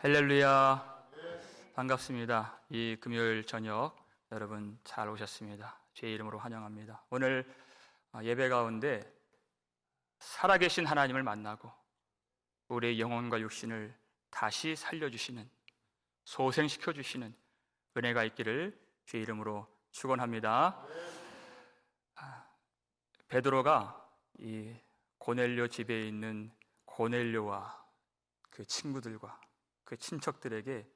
할렐루야. 반갑습니다. 이 금요일 저녁 여러분 잘 오셨습니다. 주의 이름으로 환영합니다. 오늘 예배 가운데 살아계신 하나님을 만나고 우리의 영혼과 육신을 다시 살려주시는, 소생시켜주시는 은혜가 있기를 주의 이름으로 축원합니다. 베드로가 이 고넬료 집에 있는 고넬료와 그 친구들과 그 친척들에게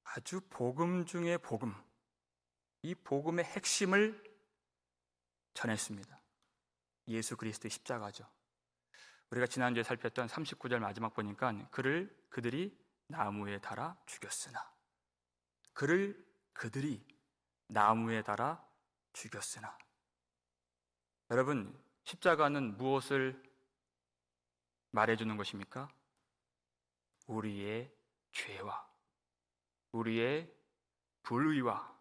아주 복음 중의 복음, 이 복음의 핵심을 전했습니다. 예수 그리스도의 십자가죠. 우리가 지난주에 살폈던 39절 마지막 보니까 그들이 나무에 달아 죽였으나, 그들이 나무에 달아 죽였으나. 여러분, 십자가는 무엇을 말해주는 것입니까? 우리의 죄와 우리의 불의와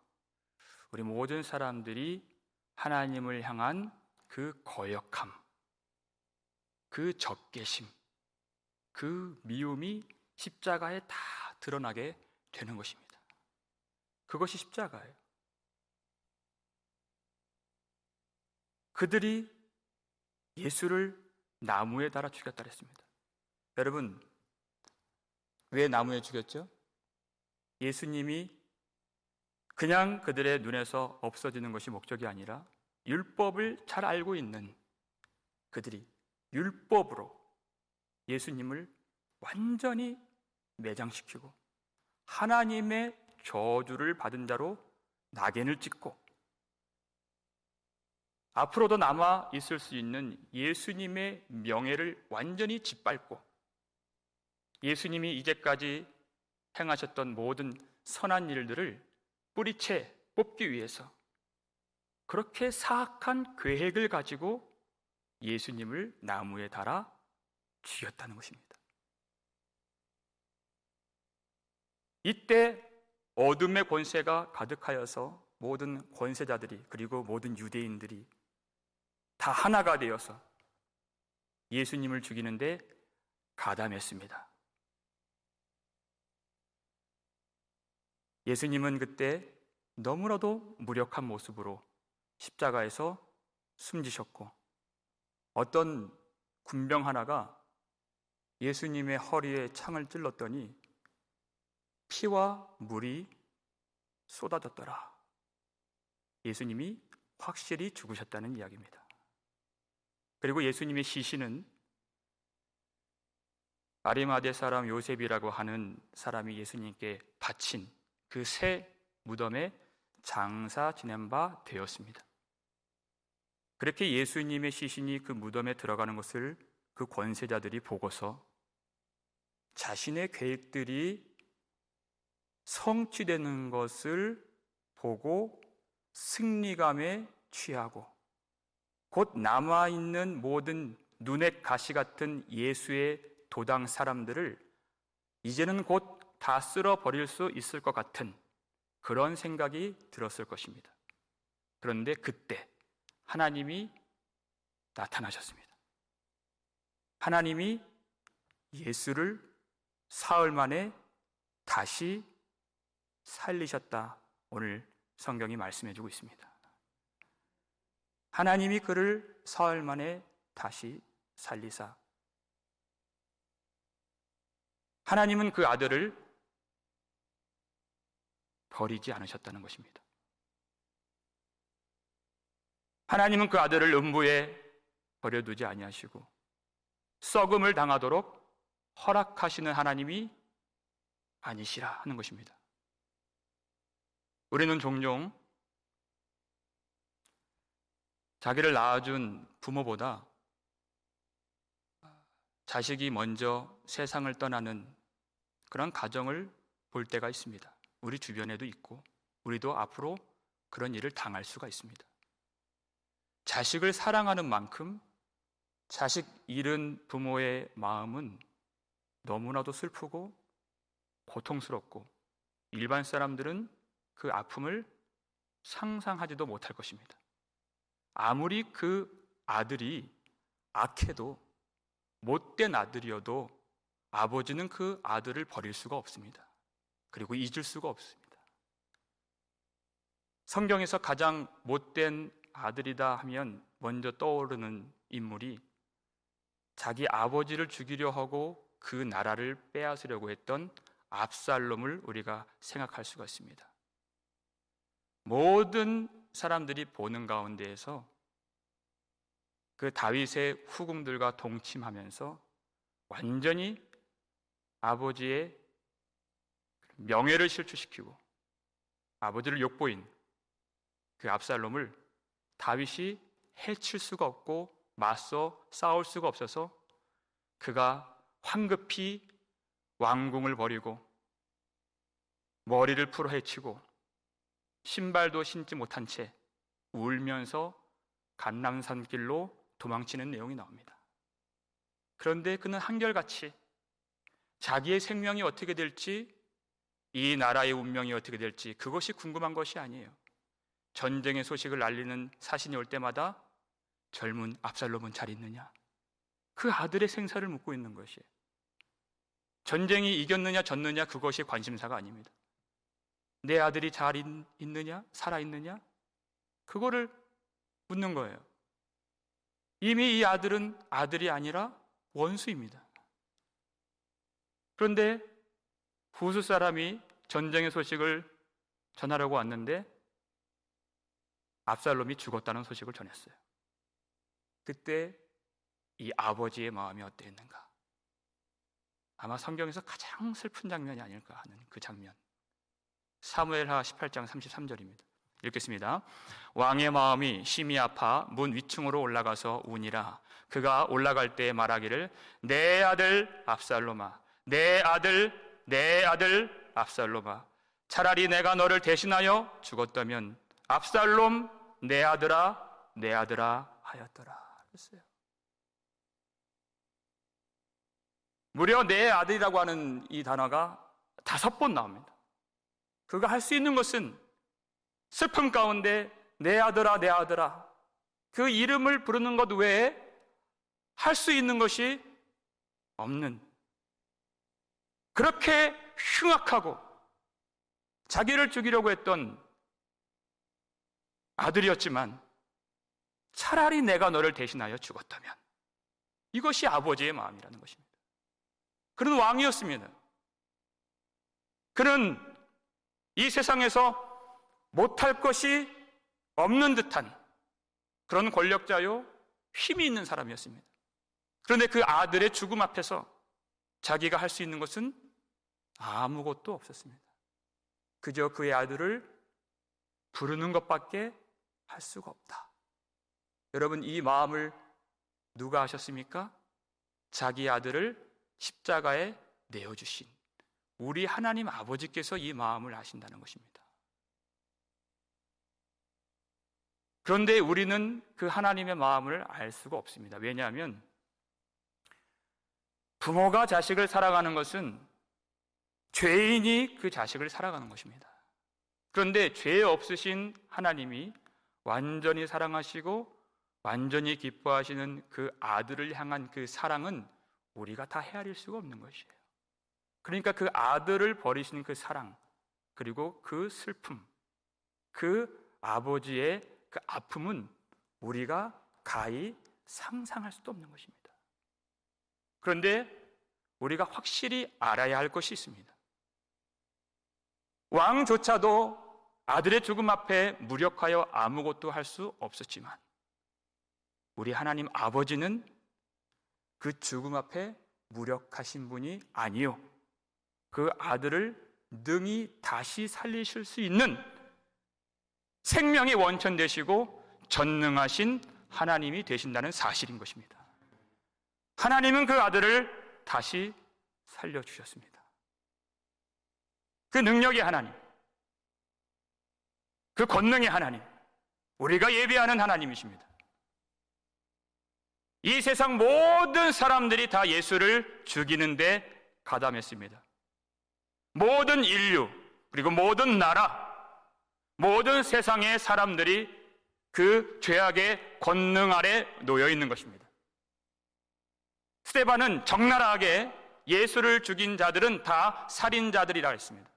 우리 모든 사람들이 하나님을 향한 그 거역함, 그 적개심, 그 미움이 십자가에 다 드러나게 되는 것입니다. 그것이 십자가예요. 그들이 예수를 나무에 달아 죽였다 그랬습니다. 여러분, 왜 나무에 죽였죠? 예수님이 그냥 그들의 눈에서 없어지는 것이 목적이 아니라 율법을 잘 알고 있는 그들이 율법으로 예수님을 완전히 매장시키고 하나님의 저주를 받은 자로 낙인을 찍고 앞으로도 남아 있을 수 있는 예수님의 명예를 완전히 짓밟고 예수님이 이제까지 행하셨던 모든 선한 일들을 뿌리채 뽑기 위해서 그렇게 사악한 계획을 가지고 예수님을 나무에 달아 죽였다는 것입니다. 이때 어둠의 권세가 가득하여서 모든 권세자들이 그리고 모든 유대인들이 다 하나가 되어서 예수님을 죽이는데 가담했습니다. 예수님은 그때 너무나도 무력한 모습으로 십자가에서 숨지셨고 어떤 군병 하나가 예수님의 허리에 창을 찔렀더니 피와 물이 쏟아졌더라. 예수님이 확실히 죽으셨다는 이야기입니다. 그리고 예수님의 시신은 아리마대 사람 요셉이라고 하는 사람이 예수님께 바친 그 새 무덤에 장사 지낸 바 되었습니다. 그렇게 예수님의 시신이 그 무덤에 들어가는 것을 그 권세자들이 보고서 자신의 계획들이 성취되는 것을 보고 승리감에 취하고 곧 남아있는 모든 눈의 가시 같은 예수의 도당 사람들을 이제는 곧 다 쓸어버릴 수 있을 것 같은 그런 생각이 들었을 것입니다. 그런데 그때 하나님이 나타나셨습니다. 하나님이 예수를 사흘 만에 다시 살리셨다. 오늘 성경이 말씀해주고 있습니다. 하나님이 그를 사흘 만에 다시 살리사 하나님은 그 아들을 버리지 않으셨다는 것입니다. 하나님은 그 아들을 음부에 버려두지 아니하시고 썩음을 당하도록 허락하시는 하나님이 아니시라 하는 것입니다. 우리는 종종 자기를 낳아준 부모보다 자식이 먼저 세상을 떠나는 그런 가정을 볼 때가 있습니다. 우리 주변에도 있고 우리도 앞으로 그런 일을 당할 수가 있습니다. 자식을 사랑하는 만큼 자식 잃은 부모의 마음은 너무나도 슬프고 고통스럽고 일반 사람들은 그 아픔을 상상하지도 못할 것입니다. 아무리 그 아들이 악해도 못된 아들이어도 아버지는 그 아들을 버릴 수가 없습니다. 그리고 잊을 수가 없습니다. 성경에서 가장 못된 아들이다 하면 먼저 떠오르는 인물이 자기 아버지를 죽이려 하고 그 나라를 빼앗으려고 했던 압살롬을 우리가 생각할 수가 있습니다. 모든 사람들이 보는 가운데에서 그 다윗의 후궁들과 동침하면서 완전히 아버지의 명예를 실추시키고 아버지를 욕보인 그 압살롬을 다윗이 해칠 수가 없고 맞서 싸울 수가 없어서 그가 황급히 왕궁을 버리고 머리를 풀어 헤치고 신발도 신지 못한 채 울면서 감람산길로 도망치는 내용이 나옵니다. 그런데 그는 한결같이 자기의 생명이 어떻게 될지, 이 나라의 운명이 어떻게 될지 그것이 궁금한 것이 아니에요. 전쟁의 소식을 알리는 사신이 올 때마다 젊은 압살롬은 잘 있느냐, 그 아들의 생사를 묻고 있는 것이에요. 전쟁이 이겼느냐 졌느냐 그것이 관심사가 아닙니다. 내 아들이 잘 있느냐, 살아있느냐, 그거를 묻는 거예요. 이미 이 아들은 아들이 아니라 원수입니다. 그런데 후수 사람이 전쟁의 소식을 전하려고 왔는데 압살롬이 죽었다는 소식을 전했어요. 그때 이 아버지의 마음이 어땠는가? 아마 성경에서 가장 슬픈 장면이 아닐까 하는 그 장면, 사무엘하 18장 33절입니다. 읽겠습니다. 왕의 마음이 심히 아파 문 위층으로 올라가서 우니라. 그가 올라갈 때 말하기를 내 아들 압살롬아, 내 아들 압살롬아, 차라리 내가 너를 대신하여 죽었다면 압살롬 내 아들아 하였더라 그랬어요. 무려 내 아들이라고 하는 이 단어가 5번 나옵니다. 그가 할 수 있는 것은 슬픔 가운데 내 아들아 그 이름을 부르는 것 외에 할 수 있는 것이 없는, 그렇게 흉악하고 자기를 죽이려고 했던 아들이었지만 차라리 내가 너를 대신하여 죽었다면, 이것이 아버지의 마음이라는 것입니다. 그는 왕이었습니다. 그는 이 세상에서 못할 것이 없는 듯한 그런 권력자요, 힘이 있는 사람이었습니다. 그런데 그 아들의 죽음 앞에서 자기가 할 수 있는 것은 아무것도 없었습니다. 그저 그의 아들을 부르는 것밖에 할 수가 없다. 여러분, 이 마음을 누가 하셨습니까? 자기 아들을 십자가에 내어주신 우리 하나님 아버지께서 이 마음을 아신다는 것입니다. 그런데 우리는 그 하나님의 마음을 알 수가 없습니다. 왜냐하면 부모가 자식을 사랑하는 것은 죄인이 그 자식을 사랑하는 것입니다. 그런데 죄 없으신 하나님이 완전히 사랑하시고 완전히 기뻐하시는 그 아들을 향한 그 사랑은 우리가 다 헤아릴 수가 없는 것이에요. 그러니까 그 아들을 버리신 그 사랑, 그리고 그 슬픔, 그 아버지의 그 아픔은 우리가 가히 상상할 수도 없는 것입니다. 그런데 우리가 확실히 알아야 할 것이 있습니다. 왕조차도 아들의 죽음 앞에 무력하여 아무것도 할 수 없었지만 우리 하나님 아버지는 그 죽음 앞에 무력하신 분이 아니요, 그 아들을 능히 다시 살리실 수 있는 생명의 원천 되시고 전능하신 하나님이 되신다는 사실인 것입니다. 하나님은 그 아들을 다시 살려주셨습니다. 그 능력의 하나님, 그 권능의 하나님, 우리가 예배하는 하나님이십니다. 이 세상 모든 사람들이 다 예수를 죽이는데 가담했습니다. 모든 인류, 그리고 모든 나라, 모든 세상의 사람들이 그 죄악의 권능 아래 놓여 있는 것입니다. 스데반은 적나라하게 예수를 죽인 자들은 다 살인자들이라 했습니다.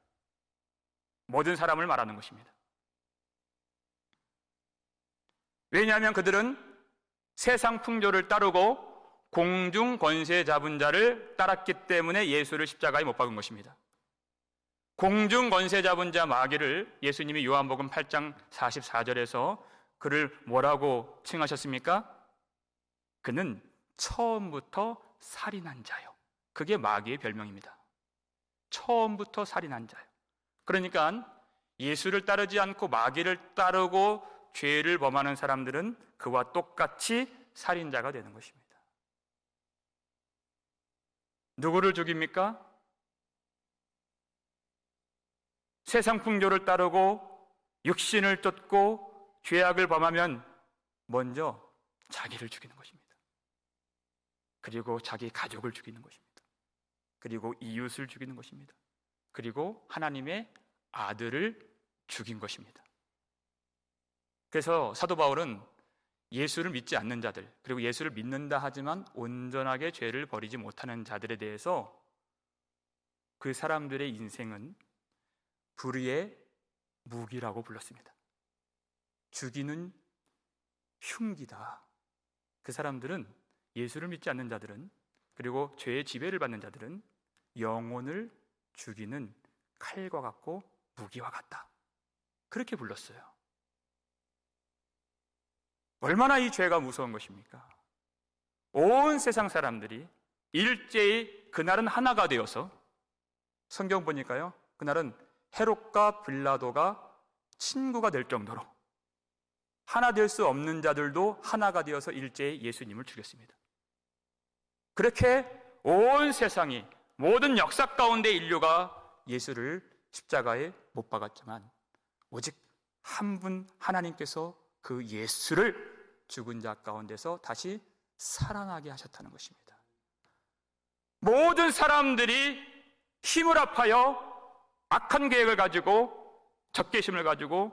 모든 사람을 말하는 것입니다. 왜냐하면 그들은 세상 풍조를 따르고 공중 권세 잡은 자를 따랐기 때문에 예수를 십자가에 못 박은 것입니다. 공중 권세 잡은 자 마귀를 예수님이 요한복음 8장 44절에서 그를 뭐라고 칭하셨습니까? 그는 처음부터 살인한 자요. 그게 마귀의 별명입니다. 처음부터 살인한 자요. 그러니까 예수를 따르지 않고 마귀를 따르고 죄를 범하는 사람들은 그와 똑같이 살인자가 되는 것입니다. 누구를 죽입니까? 세상 풍조를 따르고 육신을 쫓고 죄악을 범하면 먼저 자기를 죽이는 것입니다. 그리고 자기 가족을 죽이는 것입니다. 그리고 이웃을 죽이는 것입니다. 그리고 하나님의 아들을 죽인 것입니다. 그래서 사도 바울은 예수를 믿지 않는 자들, 그리고 예수를 믿는다 하지만 온전하게 죄를 버리지 못하는 자들에 대해서 그 사람들의 인생은 불의의 무기라고 불렀습니다. 죽이는 흉기다. 그 사람들은, 예수를 믿지 않는 자들은, 그리고 죄의 지배를 받는 자들은 영혼을 죽이는 칼과 같고 무기와 같다. 그렇게 불렀어요. 얼마나 이 죄가 무서운 것입니까? 온 세상 사람들이 일제히 그날은 하나가 되어서, 성경 보니까요, 그날은 헤롯과 빌라도가 친구가 될 정도로 하나 될 수 없는 자들도 하나가 되어서 일제히 예수님을 죽였습니다. 그렇게 온 세상이, 모든 역사 가운데 인류가 예수를 십자가에 못 박았지만 오직 한 분 하나님께서 그 예수를 죽은 자 가운데서 다시 살아나게 하셨다는 것입니다. 모든 사람들이 힘을 합하여 악한 계획을 가지고, 적개심을 가지고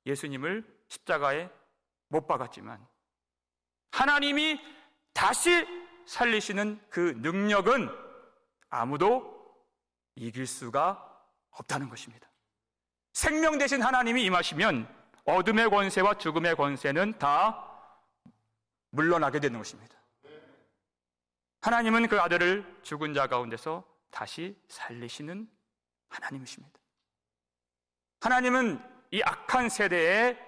예수님을 십자가에 못 박았지만 하나님이 다시 살리시는 그 능력은 아무도 이길 수가 없다는 것입니다. 생명 대신 하나님이 임하시면 어둠의 권세와 죽음의 권세는 다 물러나게 되는 것입니다. 하나님은 그 아들을 죽은 자 가운데서 다시 살리시는 하나님이십니다. 하나님은 이 악한 세대의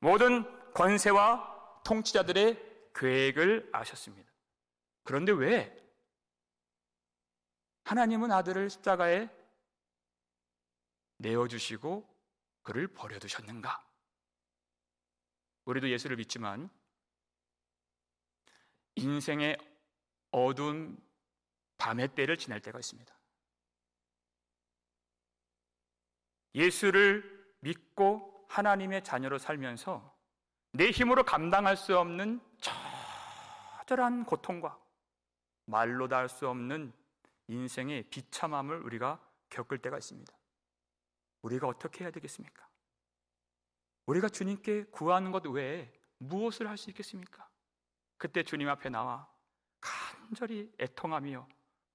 모든 권세와 통치자들의 계획을 아셨습니다. 그런데 왜 하나님은 아들을 십자가에 내어주시고 그를 버려두셨는가? 우리도 예수를 믿지만 인생의 어두운 밤의 때를 지날 때가 있습니다. 예수를 믿고 하나님의 자녀로 살면서 내 힘으로 감당할 수 없는 처절한 고통과 말로 다 할 수 없는 인생의 비참함을 우리가 겪을 때가 있습니다. 우리가 어떻게 해야 되겠습니까? 우리가 주님께 구하는 것 외에 무엇을 할 수 있겠습니까? 그때 주님 앞에 나와 간절히 애통하며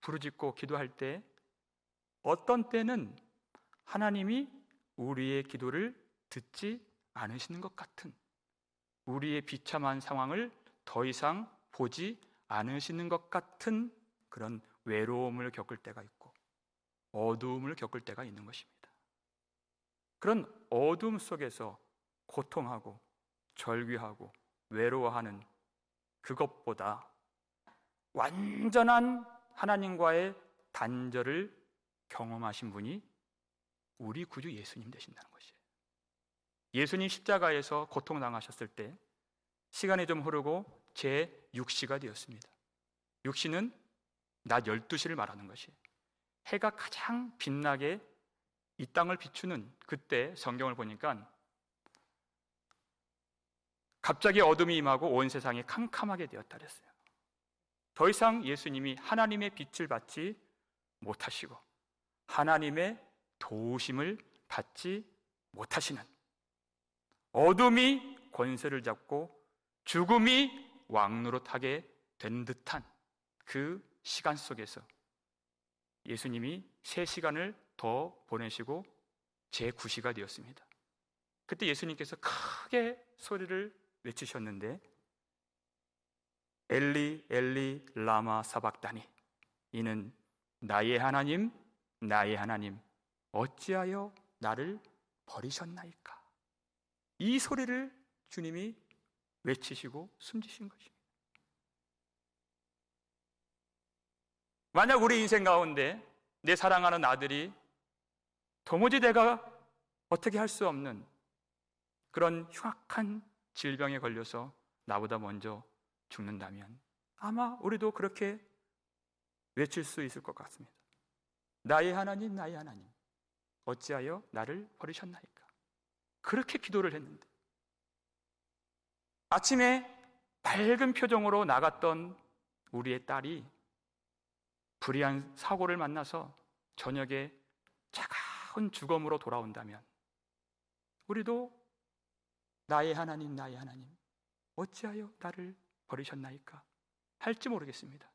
부르짖고 기도할 때, 어떤 때는 하나님이 우리의 기도를 듣지 않으시는 것 같은, 우리의 비참한 상황을 더 이상 보지 않으시는 것 같은 그런 외로움을 겪을 때가 있고 어두움을 겪을 때가 있는 것입니다. 그런 어두움 속에서 고통하고 절규하고 외로워하는 그것보다 완전한 하나님과의 단절을 경험하신 분이 우리 구주 예수님 되신다는 것이에요. 예수님 십자가에서 고통당하셨을 때 시간이 좀 흐르고 제6시가 되었습니다. 6시는 낮 12시를 말하는 것이에요. 해가 가장 빛나게 이 땅을 비추는 그때 성경을 보니까 갑자기 어둠이 임하고 온 세상이 캄캄하게 되었다 그랬어요. 더 이상 예수님이 하나님의 빛을 받지 못하시고 하나님의 도우심을 받지 못하시는, 어둠이 권세를 잡고 죽음이 왕노릇하게 된 듯한 그 시간 속에서 예수님이 3시간을 더 보내시고 제9시가 되었습니다. 그때 예수님께서 크게 소리를 외치셨는데 엘리 엘리 라마 사박다니, 이는 나의 하나님 나의 하나님 어찌하여 나를 버리셨나이까. 이 소리를 주님이 외치시고 숨지신 것입니다. 만약 우리 인생 가운데 내 사랑하는 아들이 도무지 내가 어떻게 할 수 없는 그런 흉악한 질병에 걸려서 나보다 먼저 죽는다면 아마 우리도 그렇게 외칠 수 있을 것 같습니다. 나의 하나님 나의 하나님 어찌하여 나를 버리셨나이까. 그렇게 기도를 했는데 아침에 밝은 표정으로 나갔던 우리의 딸이 불의한 사고를 만나서 저녁에 차가운 죽음으로 돌아온다면 우리도 나의 하나님 나의 하나님 어찌하여 나를 버리셨나이까 할지 모르겠습니다.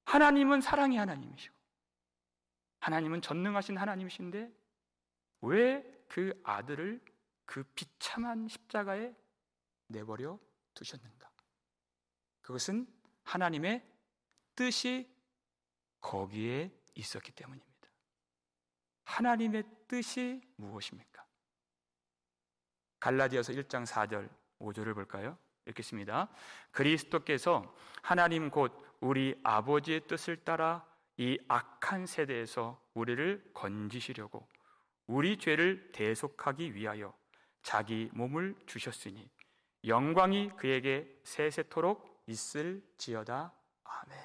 하나님은 사랑의 하나님이시고 하나님은 전능하신 하나님이신데 왜 그 아들을 그 비참한 십자가에 내버려 두셨는가? 그것은 하나님의 뜻이 거기에 있었기 때문입니다. 하나님의 뜻이 무엇입니까? 갈라디아서 1장 4절 5절을 볼까요? 읽겠습니다. 그리스도께서 하나님 곧 우리 아버지의 뜻을 따라 이 악한 세대에서 우리를 건지시려고 우리 죄를 대속하기 위하여 자기 몸을 주셨으니 영광이 그에게 세세토록 있을지어다. 아멘.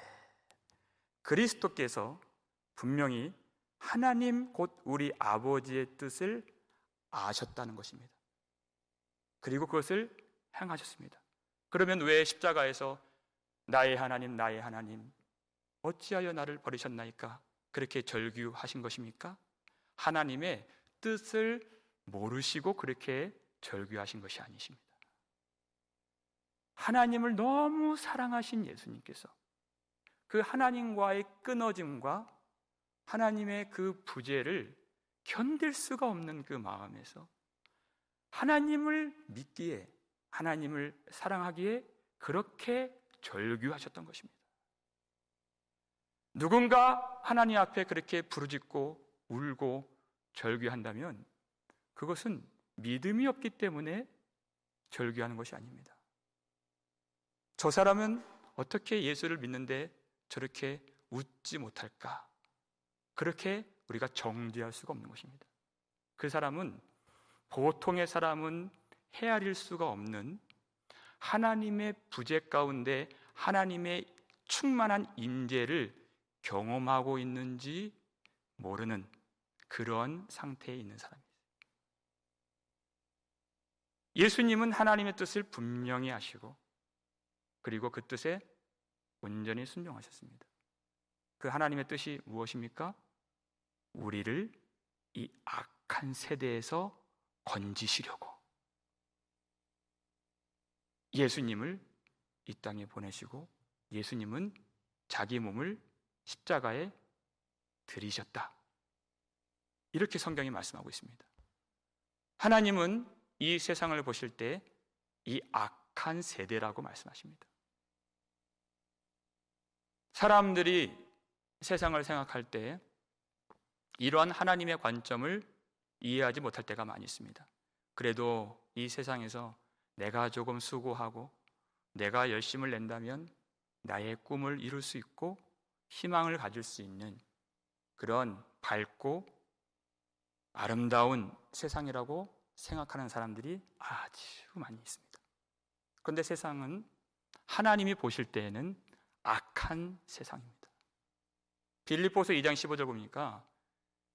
그리스도께서 분명히 하나님 곧 우리 아버지의 뜻을 아셨다는 것입니다. 그리고 그것을 행하셨습니다. 그러면 왜 십자가에서 나의 하나님 나의 하나님 어찌하여 나를 버리셨나이까 그렇게 절규하신 것입니까? 하나님의 뜻을 모르시고 그렇게 절규하신 것이 아니십니다. 하나님을 너무 사랑하신 예수님께서 그 하나님과의 끊어짐과 하나님의 그 부재를 견딜 수가 없는 그 마음에서 하나님을 믿기에 하나님을 사랑하기에 그렇게 절규하셨던 것입니다. 누군가 하나님 앞에 그렇게 부르짖고 울고 절규한다면 그것은 믿음이 없기 때문에 절규하는 것이 아닙니다. 저 사람은 어떻게 예수를 믿는데 저렇게 웃지 못할까? 그렇게 우리가 정죄할 수가 없는 것입니다. 그 사람은 보통의 사람은 헤아릴 수가 없는 하나님의 부재 가운데 하나님의 충만한 임재를 경험하고 있는지 모르는 그런 상태에 있는 사람입니다. 예수님은 하나님의 뜻을 분명히 아시고 그리고 그 뜻에 온전히 순종하셨습니다. 그 하나님의 뜻이 무엇입니까? 우리를 이 악한 세대에서 건지시려고 예수님을 이 땅에 보내시고 예수님은 자기 몸을 십자가에 들이셨다. 이렇게 성경이 말씀하고 있습니다. 하나님은 이 세상을 보실 때 이 악한 세대라고 말씀하십니다. 사람들이 세상을 생각할 때 이러한 하나님의 관점을 이해하지 못할 때가 많이 있습니다. 그래도 이 세상에서 내가 조금 수고하고 내가 열심을 낸다면 나의 꿈을 이룰 수 있고 희망을 가질 수 있는 그런 밝고 아름다운 세상이라고 생각하는 사람들이 아주 많이 있습니다. 그런데 세상은 하나님이 보실 때에는 악한 세상입니다. 빌립보서 2장 15절 보니까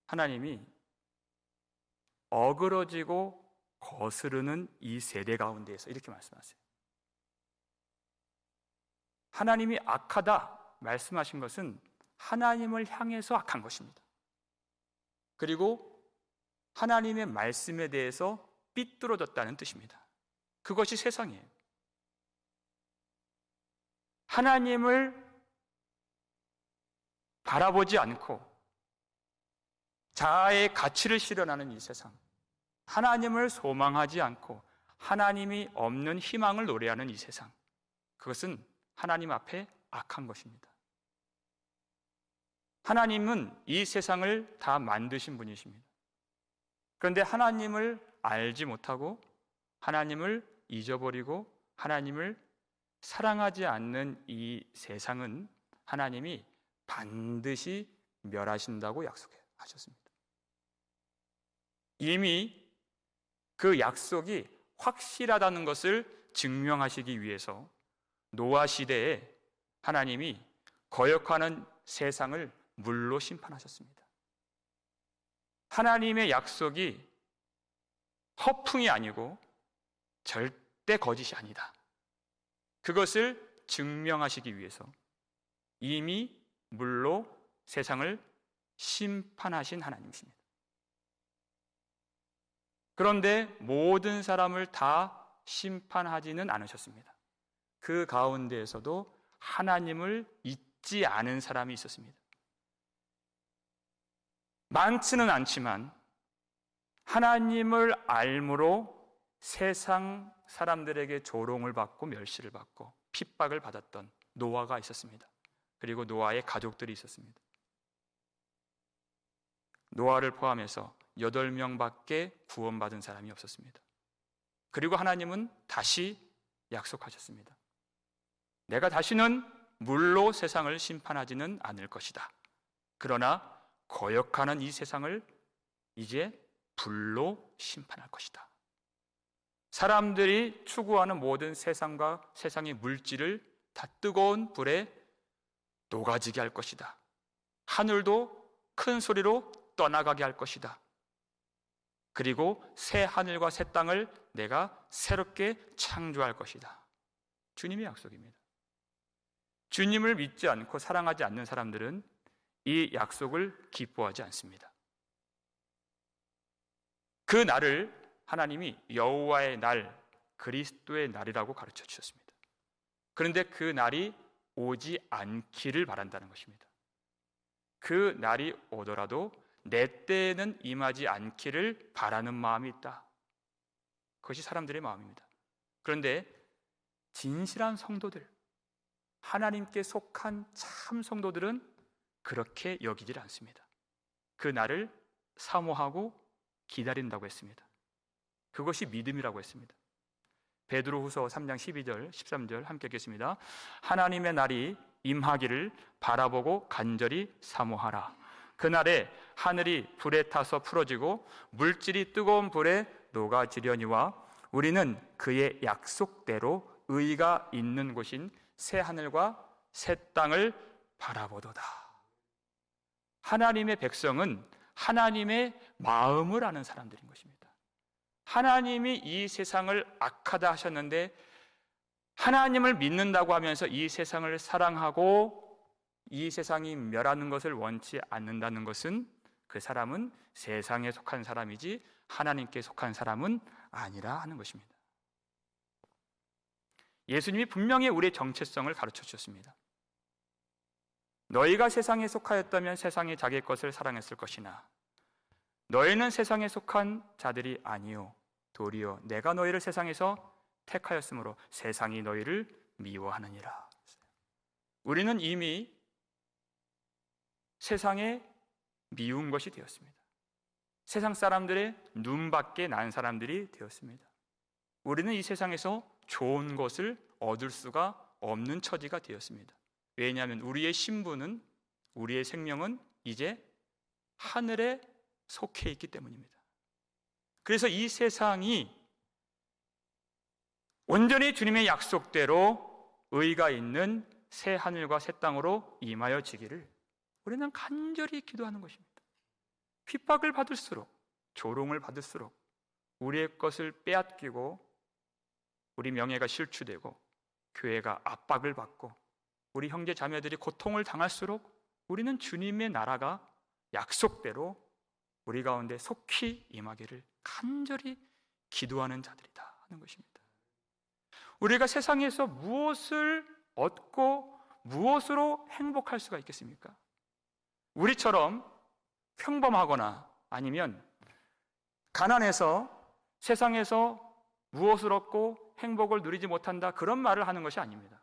하나님이 어그러지고 거스르는 이 세대 가운데에서 이렇게 말씀하세요. 하나님이 악하다 말씀하신 것은 하나님을 향해서 악한 것입니다. 그리고 하나님의 말씀에 대해서 삐뚤어졌다는 뜻입니다. 그것이 세상이에요. 하나님을 바라보지 않고 자아의 가치를 실현하는 이 세상, 하나님을 소망하지 않고 하나님이 없는 희망을 노래하는 이 세상, 그것은 하나님 앞에 악한 것입니다. 하나님은 이 세상을 다 만드신 분이십니다. 그런데 하나님을 알지 못하고 하나님을 잊어버리고 하나님을 사랑하지 않는 이 세상은 하나님이 반드시 멸하신다고 약속하셨습니다. 이미 그 약속이 확실하다는 것을 증명하시기 위해서 노아 시대에 하나님이 거역하는 세상을 물로 심판하셨습니다. 하나님의 약속이 허풍이 아니고 절대 거짓이 아니다. 그것을 증명하시기 위해서 이미 물로 세상을 심판하신 하나님이십니다. 그런데 모든 사람을 다 심판하지는 않으셨습니다. 그 가운데에서도 하나님을 잊지 않은 사람이 있었습니다. 많지는 않지만 하나님을 알므로 세상 사람들에게 조롱을 받고 멸시를 받고 핍박을 받았던 노아가 있었습니다. 그리고 노아의 가족들이 있었습니다. 노아를 포함해서 8명밖에 구원받은 사람이 없었습니다. 그리고 하나님은 다시 약속하셨습니다. 내가 다시는 물로 세상을 심판하지는 않을 것이다. 그러나 거역하는 이 세상을 이제 불로 심판할 것이다. 사람들이 추구하는 모든 세상과 세상의 물질을 다 뜨거운 불에 녹아지게 할 것이다. 하늘도 큰 소리로 떠나가게 할 것이다. 그리고 새 하늘과 새 땅을 내가 새롭게 창조할 것이다. 주님의 약속입니다. 주님을 믿지 않고 사랑하지 않는 사람들은 이 약속을 기뻐하지 않습니다. 그 날을 하나님이 여호와의 날, 그리스도의 날이라고 가르쳐 주셨습니다. 그런데 그 날이 오지 않기를 바란다는 것입니다. 그 날이 오더라도 내 때에는 임하지 않기를 바라는 마음이 있다. 그것이 사람들의 마음입니다. 그런데 진실한 성도들, 하나님께 속한 참 성도들은 그렇게 여기질 않습니다. 그 날을 사모하고 기다린다고 했습니다. 그것이 믿음이라고 했습니다. 베드로후서 3장 12절, 13절 함께 읽겠습니다. 하나님의 날이 임하기를 바라보고 간절히 사모하라. 그날에 하늘이 불에 타서 풀어지고 물질이 뜨거운 불에 녹아지려니와 우리는 그의 약속대로 의가 있는 곳인 새 하늘과 새 땅을 바라보도다. 하나님의 백성은 하나님의 마음을 아는 사람들인 것입니다. 하나님이 이 세상을 악하다 하셨는데 하나님을 믿는다고 하면서 이 세상을 사랑하고 이 세상이 멸하는 것을 원치 않는다는 것은 그 사람은 세상에 속한 사람이지 하나님께 속한 사람은 아니라 하는 것입니다. 예수님이 분명히 우리의 정체성을 가르쳐 주셨습니다. 너희가 세상에 속하였다면 세상이 자기 것을 사랑했을 것이나 너희는 세상에 속한 자들이 아니요 도리어 내가 너희를 세상에서 택하였으므로 세상이 너희를 미워하느니라. 우리는 이미 세상에 미운 것이 되었습니다. 세상 사람들의 눈밖에 난 사람들이 되었습니다. 우리는 이 세상에서 좋은 것을 얻을 수가 없는 처지가 되었습니다. 왜냐하면 우리의 신분은, 우리의 생명은 이제 하늘에 속해 있기 때문입니다. 그래서 이 세상이 온전히 주님의 약속대로 의가 있는 새 하늘과 새 땅으로 임하여지기를 우리는 간절히 기도하는 것입니다. 핍박을 받을수록, 조롱을 받을수록 우리의 것을 빼앗기고 우리 명예가 실추되고 교회가 압박을 받고 우리 형제 자매들이 고통을 당할수록 우리는 주님의 나라가 약속대로 우리 가운데 속히 임하기를 간절히 기도하는 자들이다 하는 것입니다. 우리가 세상에서 무엇을 얻고 무엇으로 행복할 수가 있겠습니까? 우리처럼 평범하거나 아니면 가난해서 세상에서 무엇을 얻고 행복을 누리지 못한다, 그런 말을 하는 것이 아닙니다.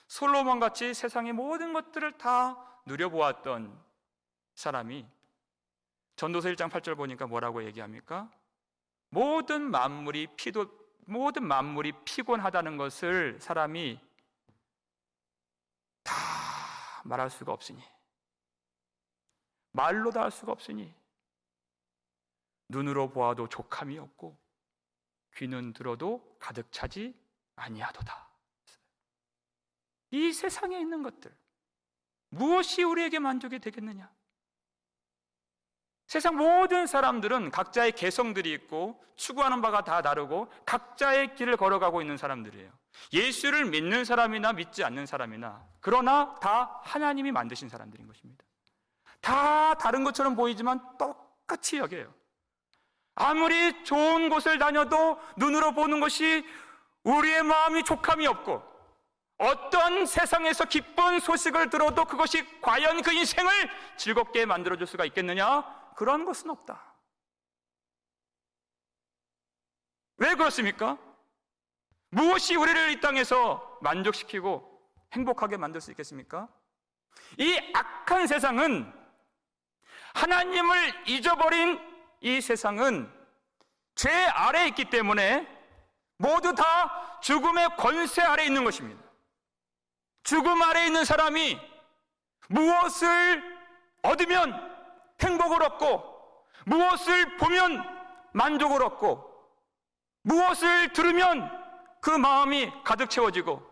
솔로몬 같이 세상의 모든 것들을 다 누려보았던 사람이 전도서 1장 8절 보니까 뭐라고 얘기합니까? 모든 만물이 피곤하다는 것을 사람이 다 말할 수가 없으니, 말로 다 할 수가 없으니 눈으로 보아도 족함이 없고 귀는 들어도 가득 차지 아니하도다. 이 세상에 있는 것들, 무엇이 우리에게 만족이 되겠느냐? 세상 모든 사람들은 각자의 개성들이 있고 추구하는 바가 다 다르고 각자의 길을 걸어가고 있는 사람들이에요. 예수를 믿는 사람이나 믿지 않는 사람이나, 그러나 다 하나님이 만드신 사람들인 것입니다. 다 다른 것처럼 보이지만 똑같이 여겨요. 아무리 좋은 곳을 다녀도 눈으로 보는 것이 우리의 마음이 족함이 없고, 어떤 세상에서 기쁜 소식을 들어도 그것이 과연 그 인생을 즐겁게 만들어줄 수가 있겠느냐? 그런 것은 없다. 왜 그렇습니까? 무엇이 우리를 이 땅에서 만족시키고 행복하게 만들 수 있겠습니까? 이 악한 세상은, 하나님을 잊어버린 이 세상은 죄 아래에 있기 때문에 모두 다 죽음의 권세 아래에 있는 것입니다. 죽음 아래에 있는 사람이 무엇을 얻으면 행복을 얻고, 무엇을 보면 만족을 얻고, 무엇을 들으면 그 마음이 가득 채워지고,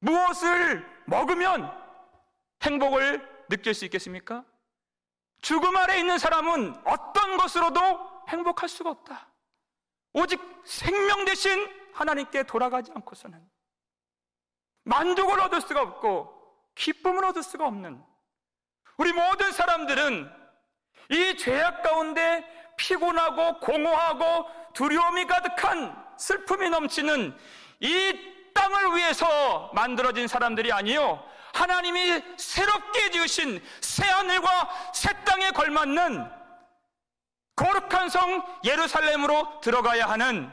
무엇을 먹으면 행복을 느낄 수 있겠습니까? 죽음 아래에 있는 사람은 어떤 것으로도 행복할 수가 없다. 오직 생명 대신 하나님께 돌아가지 않고서는 만족을 얻을 수가 없고 기쁨을 얻을 수가 없는, 우리 모든 사람들은 이 죄악 가운데 피곤하고 공허하고 두려움이 가득한, 슬픔이 넘치는 이 땅을 위해서 만들어진 사람들이 아니요, 하나님이 새롭게 지으신 새하늘과 새 땅에 걸맞는 거룩한 성 예루살렘으로 들어가야 하는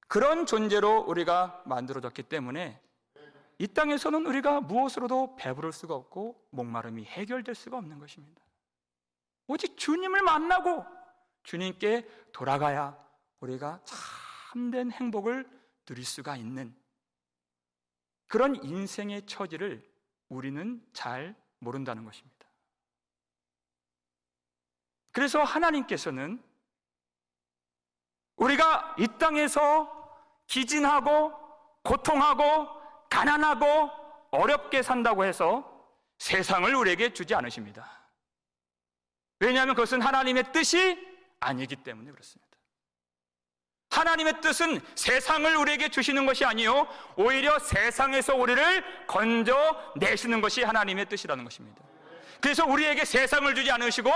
그런 존재로 우리가 만들어졌기 때문에 이 땅에서는 우리가 무엇으로도 배부를 수가 없고 목마름이 해결될 수가 없는 것입니다. 오직 주님을 만나고 주님께 돌아가야 우리가 참된 행복을 누릴 수가 있는 그런 인생의 처지를 우리는 잘 모른다는 것입니다. 그래서 하나님께서는 우리가 이 땅에서 기진하고 고통하고 가난하고 어렵게 산다고 해서 세상을 우리에게 주지 않으십니다. 왜냐하면 그것은 하나님의 뜻이 아니기 때문에 그렇습니다. 하나님의 뜻은 세상을 우리에게 주시는 것이 아니요, 오히려 세상에서 우리를 건져내시는 것이 하나님의 뜻이라는 것입니다. 그래서 우리에게 세상을 주지 않으시고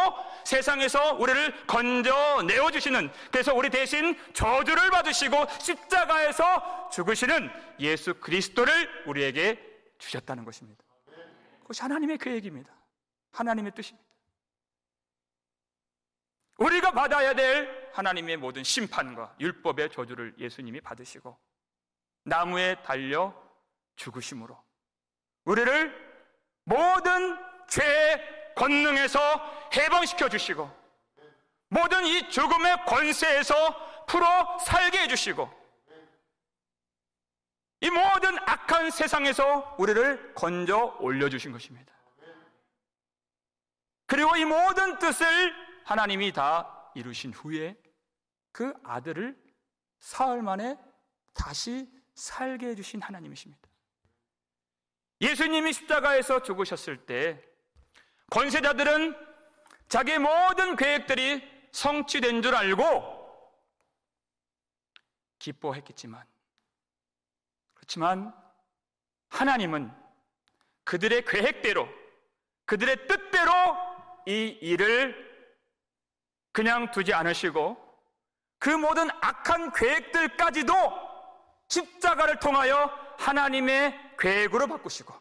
세상에서 우리를 건져내어 주시는, 그래서 우리 대신 저주를 받으시고 십자가에서 죽으시는 예수 그리스도를 우리에게 주셨다는 것입니다. 그것이 하나님의 계획입니다. 하나님의 뜻입니다. 우리가 받아야 될 하나님의 모든 심판과 율법의 저주를 예수님이 받으시고 나무에 달려 죽으심으로 우리를 모든 죄의 권능에서 해방시켜 주시고 모든 이 죽음의 권세에서 풀어 살게 해주시고 이 모든 악한 세상에서 우리를 건져 올려주신 것입니다. 그리고 이 모든 뜻을 하나님이 다 이루신 후에 그 아들을 사흘 만에 다시 살게 해주신 하나님이십니다. 예수님이 십자가에서 죽으셨을 때 권세자들은 자기의 모든 계획들이 성취된 줄 알고 기뻐했겠지만, 그렇지만 하나님은 그들의 계획대로, 그들의 뜻대로 이 일을 그냥 두지 않으시고 그 모든 악한 계획들까지도 십자가를 통하여 하나님의 계획으로 바꾸시고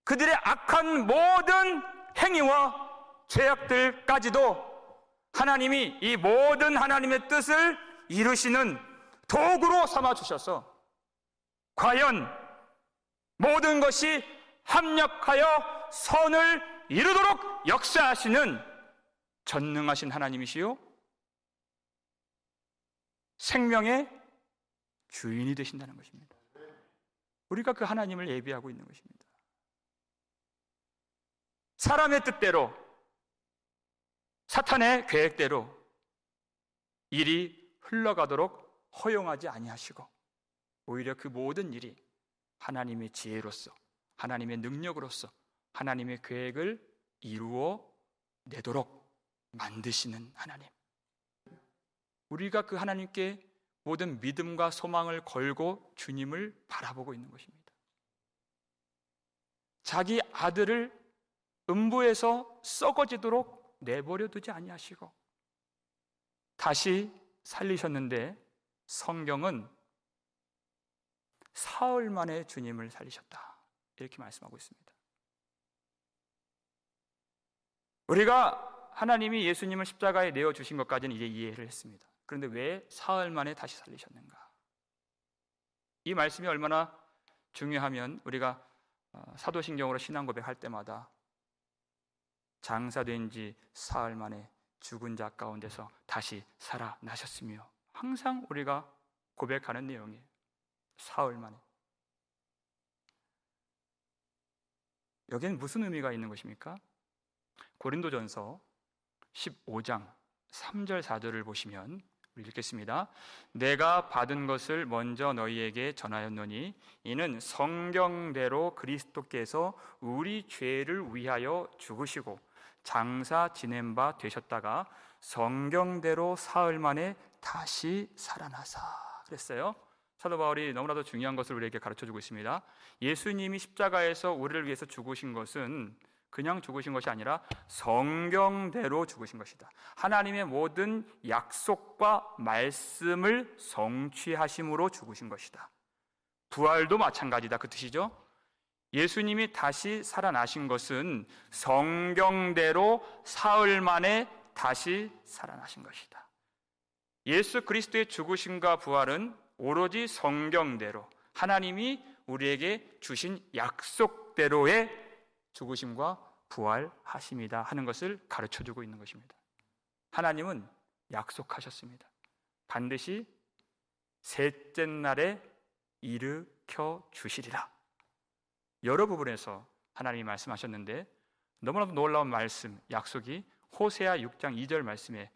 그들의 악한 모든 행위와 죄악들까지도 하나님이 이 모든 하나님의 뜻을 이루시는 도구로 삼아주셔서 과연 모든 것이 합력하여 선을 이루도록 역사하시는 전능하신 하나님이시요 생명의 주인이 되신다는 것입니다. 우리가 그 하나님을 예비하고 있는 것입니다. 사람의 뜻대로, 사탄의 계획대로 일이 흘러가도록 허용하지 아니하시고 오히려 그 모든 일이 하나님의 지혜로서, 하나님의 능력으로서 하나님의 계획을 이루어 내도록 만드시는 하나님. 우리가 그 하나님께 모든 믿음과 소망을 걸고 주님을 바라보고 있는 것입니다. 자기 아들을 음부에서 썩어지도록 내버려 두지 아니하시고 다시 살리셨는데 성경은 사흘 만에 주님을 살리셨다 이렇게 말씀하고 있습니다. 우리가 하나님이 예수님을 십자가에 내어주신 것까지는 이제 이해를 했습니다. 그런데 왜 사흘 만에 다시 살리셨는가? 이 말씀이 얼마나 중요하면 우리가 사도신경으로 신앙 고백할 때마다 장사된 지 사흘 만에 죽은 자 가운데서 다시 살아나셨으며 항상 우리가 고백하는 내용이에요. 사흘 만에. 여기는 무슨 의미가 있는 것입니까? 고린도전서 15장 3절 4절을 보시면 우리 읽겠습니다. 내가 받은 것을 먼저 너희에게 전하였노니 이는 성경대로 그리스도께서 우리 죄를 위하여 죽으시고 장사 지낸 바 되셨다가 성경대로 사흘 만에 다시 살아나사 그랬어요. 사도 바울이 너무나도 중요한 것을 우리에게 가르쳐주고 있습니다. 예수님이 십자가에서 우리를 위해서 죽으신 것은 그냥 죽으신 것이 아니라 성경대로 죽으신 것이다. 하나님의 모든 약속과 말씀을 성취하심으로 죽으신 것이다. 부활도 마찬가지다. 그 뜻이죠. 예수님이 다시 살아나신 것은 성경대로 사흘 만에 다시 살아나신 것이다. 예수 그리스도의 죽으심과 부활은 오로지 성경대로 하나님이 우리에게 주신 약속대로의 죽으심과 부활하심이다 하는 것을 가르쳐주고 있는 것입니다. 하나님은 약속하셨습니다. 반드시 셋째 날에 일으켜 주시리라. 여러 부분에서 하나님이 말씀하셨는데 너무나도 놀라운 말씀, 약속이 호세아 6장 2절 말씀에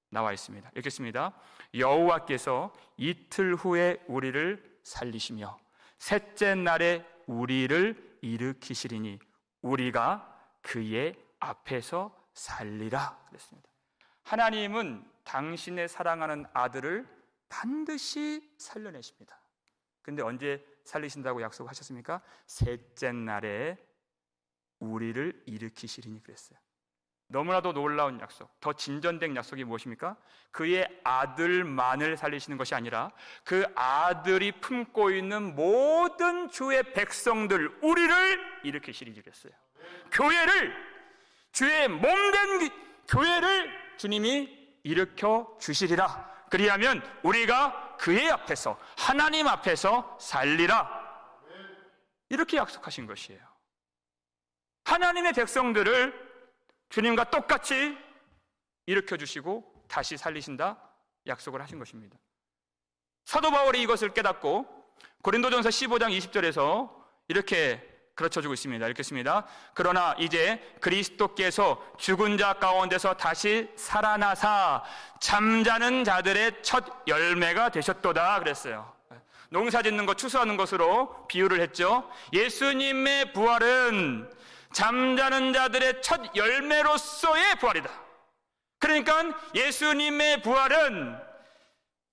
나와 있습니다. 읽겠습니다. 여호와께서 이틀 후에 우리를 살리시며 셋째 날에 우리를 일으키시리니 우리가 그의 앞에서 살리라 그랬습니다. 하나님은 당신의 사랑하는 아들을 반드시 살려내십니다. 근데 언제 살리신다고 약속하셨습니까? 셋째 날에 우리를 일으키시리니 그랬어요. 너무나도 놀라운 약속, 더 진전된 약속이 무엇입니까? 그의 아들만을 살리시는 것이 아니라 그 아들이 품고 있는 모든 주의 백성들, 우리를 일으키시리니 그랬어요. 교회를, 주의 몸된 교회를 주님이 일으켜 주시리라. 그리하면 우리가 그의 앞에서, 하나님 앞에서 살리라. 이렇게 약속하신 것이에요. 하나님의 백성들을 주님과 똑같이 일으켜 주시고 다시 살리신다 약속을 하신 것입니다. 사도 바울이 이것을 깨닫고 고린도전서 15장 20절에서 이렇게 가르쳐주고 있습니다. 읽겠습니다. 그러나 이제 그리스도께서 죽은 자 가운데서 다시 살아나사 잠자는 자들의 첫 열매가 되셨도다 그랬어요. 농사 짓는 것, 추수하는 것으로 비유를 했죠. 예수님의 부활은 잠자는 자들의 첫 열매로서의 부활이다. 그러니까 예수님의 부활은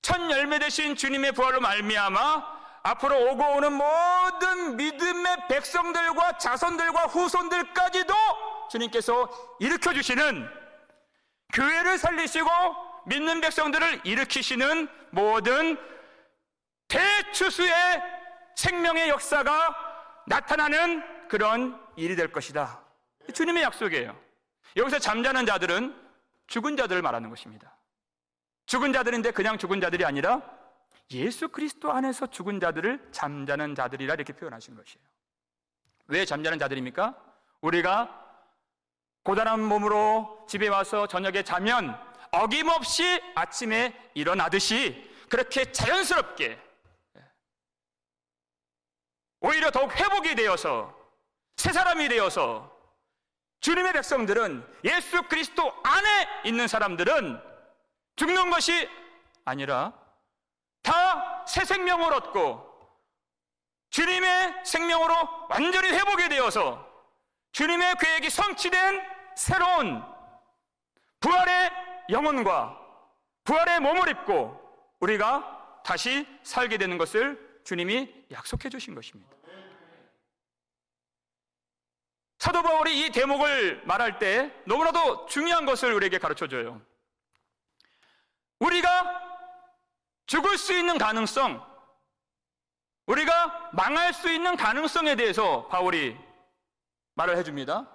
첫 열매 되신 주님의 부활로 말미암아 앞으로 오고 오는 모든 믿음의 백성들과 자손들과 후손들까지도 주님께서 일으켜주시는, 교회를 살리시고 믿는 백성들을 일으키시는 모든 대추수의 생명의 역사가 나타나는 그런 일이 될 것이다. 주님의 약속이에요. 여기서 잠자는 자들은 죽은 자들을 말하는 것입니다. 죽은 자들인데 그냥 죽은 자들이 아니라 예수 그리스도 안에서 죽은 자들을 잠자는 자들이라 이렇게 표현하신 것이에요. 왜 잠자는 자들입니까? 우리가 고단한 몸으로 집에 와서 저녁에 자면 어김없이 아침에 일어나듯이 그렇게 자연스럽게 오히려 더욱 회복이 되어서 새 사람이 되어서 주님의 백성들은, 예수 그리스도 안에 있는 사람들은 죽는 것이 아니라 다 새 생명을 얻고 주님의 생명으로 완전히 회복이 되어서 주님의 계획이 성취된 새로운 부활의 영혼과 부활의 몸을 입고 우리가 다시 살게 되는 것을 주님이 약속해 주신 것입니다. 사도 바울이 이 대목을 말할 때 너무나도 중요한 것을 우리에게 가르쳐줘요. 우리가 죽을 수 있는 가능성, 우리가 망할 수 있는 가능성에 대해서 바울이 말을 해줍니다.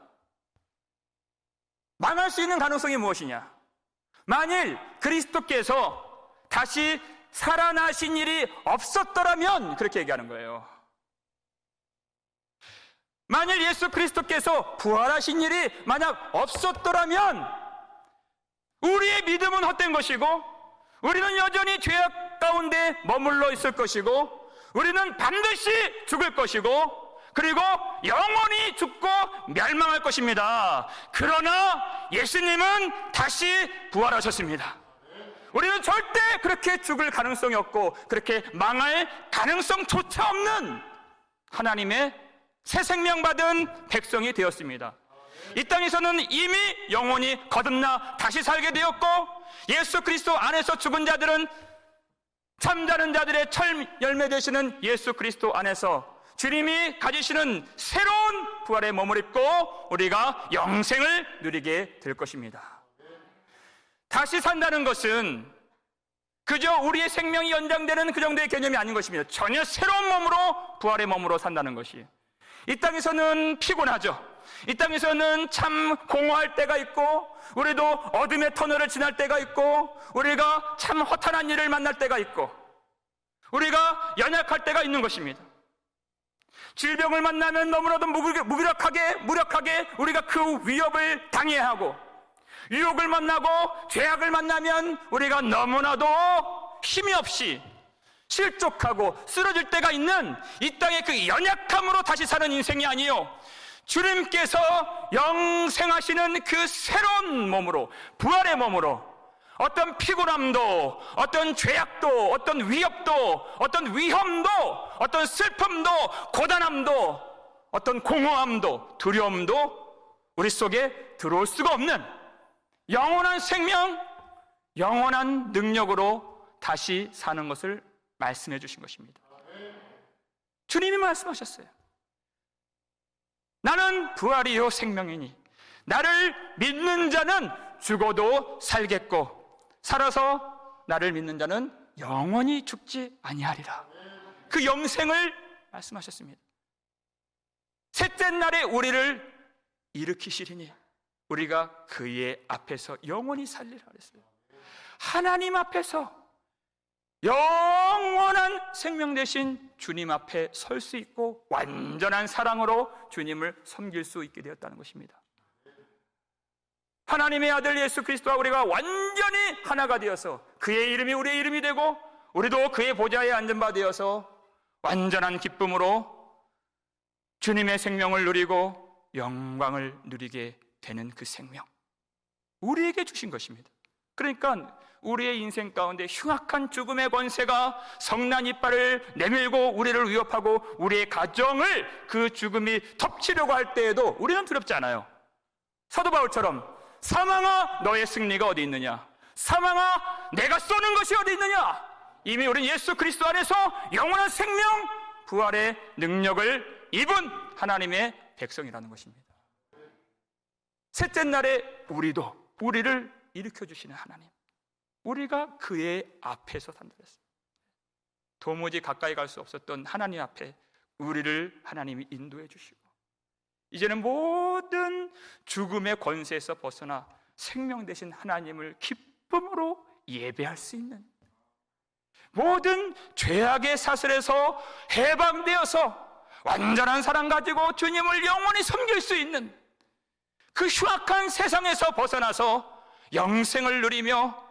망할 수 있는 가능성이 무엇이냐? 만일 그리스도께서 다시 살아나신 일이 없었더라면, 그렇게 얘기하는 거예요. 만일 예수 그리스도께서 부활하신 일이 만약 없었더라면 우리의 믿음은 헛된 것이고 우리는 여전히 죄악 가운데 머물러 있을 것이고 우리는 반드시 죽을 것이고 그리고 영원히 죽고 멸망할 것입니다. 그러나 예수님은 다시 부활하셨습니다. 우리는 절대 그렇게 죽을 가능성이 없고 그렇게 망할 가능성조차 없는 하나님의 새 생명 받은 백성이 되었습니다. 이 땅에서는 이미 영혼이 거듭나 다시 살게 되었고 예수 그리스도 안에서 죽은 자들은 잠자는 자들의 첫 열매 되시는 예수 그리스도 안에서 주님이 가지시는 새로운 부활의 몸을 입고 우리가 영생을 누리게 될 것입니다. 다시 산다는 것은 그저 우리의 생명이 연장되는 그 정도의 개념이 아닌 것입니다. 전혀 새로운 몸으로, 부활의 몸으로 산다는 것이. 이 땅에서는 피곤하죠. 이 땅에서는 참 공허할 때가 있고 우리도 어둠의 터널을 지날 때가 있고 우리가 참 허탄한 일을 만날 때가 있고 우리가 연약할 때가 있는 것입니다. 질병을 만나면 너무나도 무력하게 우리가 그 위협을 당해야 하고 유혹을 만나고 죄악을 만나면 우리가 너무나도 힘이 없이 실족하고 쓰러질 때가 있는 이 땅의 그 연약함으로 다시 사는 인생이 아니요, 주님께서 영생하시는 그 새로운 몸으로, 부활의 몸으로 어떤 피곤함도, 어떤 죄악도, 어떤 위협도, 어떤 위험도, 어떤 슬픔도, 고단함도, 어떤 공허함도, 두려움도 우리 속에 들어올 수가 없는 영원한 생명, 영원한 능력으로 다시 사는 것을 말씀해 주신 것입니다. 주님이 말씀하셨어요. 나는 부활이요 생명이니 나를 믿는 자는 죽어도 살겠고 살아서 나를 믿는 자는 영원히 죽지 아니하리라. 그 영생을 말씀하셨습니다. 셋째 날에 우리를 일으키시리니 우리가 그의 앞에서 영원히 살리라 그랬어요. 하나님 앞에서 영원한 생명 되신 주님 앞에 설 수 있고 완전한 사랑으로 주님을 섬길 수 있게 되었다는 것입니다. 하나님의 아들 예수 그리스도와 우리가 완전히 하나가 되어서 그의 이름이 우리의 이름이 되고 우리도 그의 보좌에 앉은 바 되어서 완전한 기쁨으로 주님의 생명을 누리고 영광을 누리게 되는 그 생명, 우리에게 주신 것입니다. 그러니까 우리의 인생 가운데 흉악한 죽음의 권세가 성난 이빨을 내밀고 우리를 위협하고 우리의 가정을 그 죽음이 덮치려고 할 때에도 우리는 두렵지 않아요. 사도 바울처럼 사망아 너의 승리가 어디 있느냐, 사망아 내가 쏘는 것이 어디 있느냐, 이미 우리는 예수 그리스도 안에서 영원한 생명, 부활의 능력을 입은 하나님의 백성이라는 것입니다. 셋째 날에 우리를 일으켜주시는 하나님, 우리가 그의 앞에서 산다 했습니다. 도무지 가까이 갈 수 없었던 하나님 앞에 우리를 하나님이 인도해 주시고 이제는 모든 죽음의 권세에서 벗어나 생명 되신 하나님을 기쁨으로 예배할 수 있는, 모든 죄악의 사슬에서 해방되어서 완전한 사랑 가지고 주님을 영원히 섬길 수 있는 그 흉악한 세상에서 벗어나서 영생을 누리며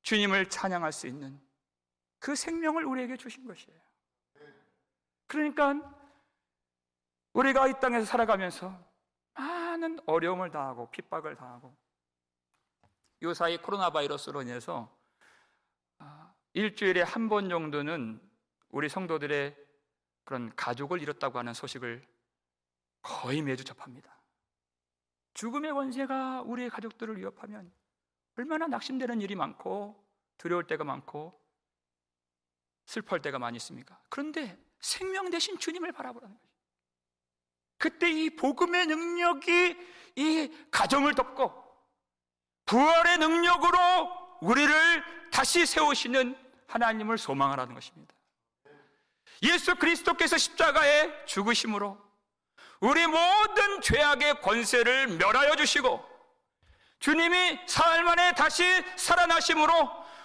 주님을 찬양할 수 있는 그 생명을 우리에게 주신 것이에요. 그러니까 우리가 이 땅에서 살아가면서 많은 어려움을 당하고 핍박을 당하고, 요사이 코로나 바이러스로 인해서 일주일에 한 번 정도는 우리 성도들의 그런 가족을 잃었다고 하는 소식을 거의 매주 접합니다. 죽음의 권세가 우리의 가족들을 위협하면 얼마나 낙심되는 일이 많고 두려울 때가 많고 슬퍼할 때가 많이 있습니까? 그런데 생명 되신 주님을 바라보라는 거죠. 그때 이 복음의 능력이 이 가정을 덮고 부활의 능력으로 우리를 다시 세우시는 하나님을 소망하라는 것입니다. 예수 그리스도께서 십자가에 죽으심으로 우리 모든 죄악의 권세를 멸하여 주시고, 주님이 사흘 만에 다시 살아나심으로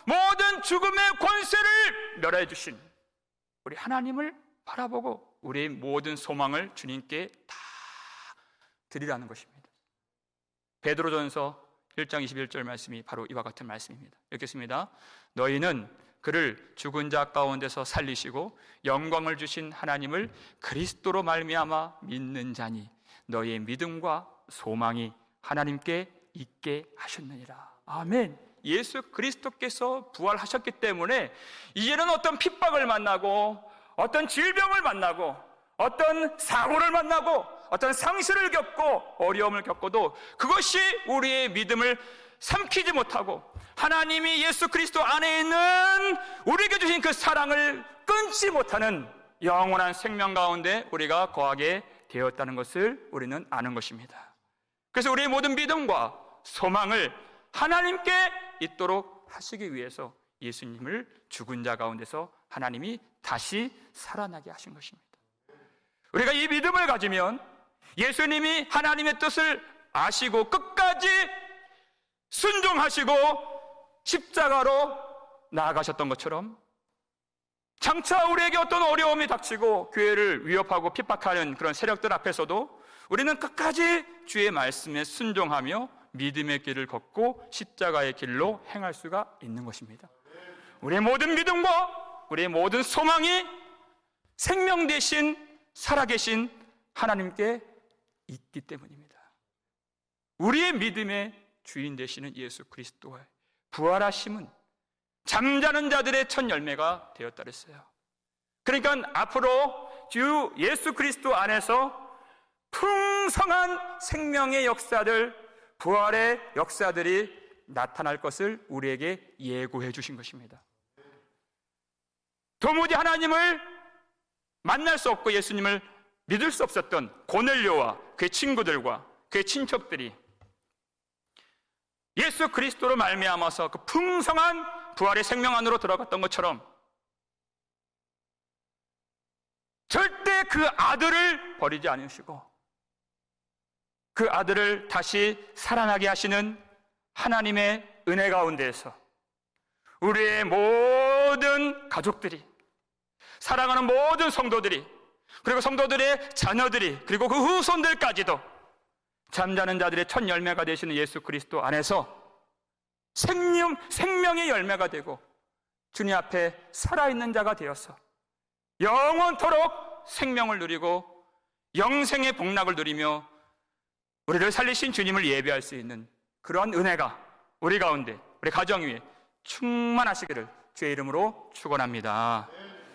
모든 죽음의 권세를 멸하여 주신 우리 하나님을 바라보고 우리의 모든 소망을 주님께 다 드리라는 것입니다. 베드로전서 1장 21절 말씀이 바로 이와 같은 말씀입니다. 읽겠습니다. 너희는 그를 죽은 자 가운데서 살리시고 영광을 주신 하나님을 그리스도로 말미암아 믿는 자니 너희의 믿음과 소망이 하나님께 있게 하셨느니라. 아멘. 예수 그리스도께서 부활하셨기 때문에 이제는 어떤 핍박을 만나고 어떤 질병을 만나고 어떤 사고를 만나고 어떤 상실을 겪고 어려움을 겪어도 그것이 우리의 믿음을 삼키지 못하고 하나님이 예수 그리스도 안에 있는 우리에게 주신 그 사랑을 끊지 못하는 영원한 생명 가운데 우리가 거하게 되었다는 것을 우리는 아는 것입니다. 그래서 우리의 모든 믿음과 소망을 하나님께 있도록 하시기 위해서 예수님을 죽은 자 가운데서 하나님이 다시 살아나게 하신 것입니다. 우리가 이 믿음을 가지면 예수님이 하나님의 뜻을 아시고 끝까지 순종하시고 십자가로 나아가셨던 것처럼 장차 우리에게 어떤 어려움이 닥치고 교회를 위협하고 핍박하는 그런 세력들 앞에서도 우리는 끝까지 주의 말씀에 순종하며 믿음의 길을 걷고 십자가의 길로 행할 수가 있는 것입니다. 우리의 모든 믿음과 우리의 모든 소망이 생명 되신 살아계신 하나님께 있기 때문입니다. 우리의 믿음의 주인 되시는 예수 그리스도의 부활하심은 잠자는 자들의 첫 열매가 되었다 그랬어요. 그러니까 앞으로 주 예수 그리스도 안에서 풍성한 생명의 역사들, 부활의 역사들이 나타날 것을 우리에게 예고해 주신 것입니다. 도무지 하나님을 만날 수 없고 예수님을 믿을 수 없었던 고넬료와 그의 친구들과 그의 친척들이 예수 그리스도로 말미암아서 그 풍성한 부활의 생명 안으로 들어갔던 것처럼 절대 그 아들을 버리지 않으시고 그 아들을 다시 살아나게 하시는 하나님의 은혜 가운데에서 우리의 모든 가족들이, 사랑하는 모든 성도들이, 그리고 성도들의 자녀들이, 그리고 그 후손들까지도 잠자는 자들의 첫 열매가 되시는 예수 그리스도 안에서 생명의 열매가 되고 주님 앞에 살아있는 자가 되어서 영원토록 생명을 누리고 영생의 복락을 누리며 우리를 살리신 주님을 예배할 수 있는 그러한 은혜가 우리 가운데, 우리 가정 위에 충만하시기를 주의 이름으로 축원합니다.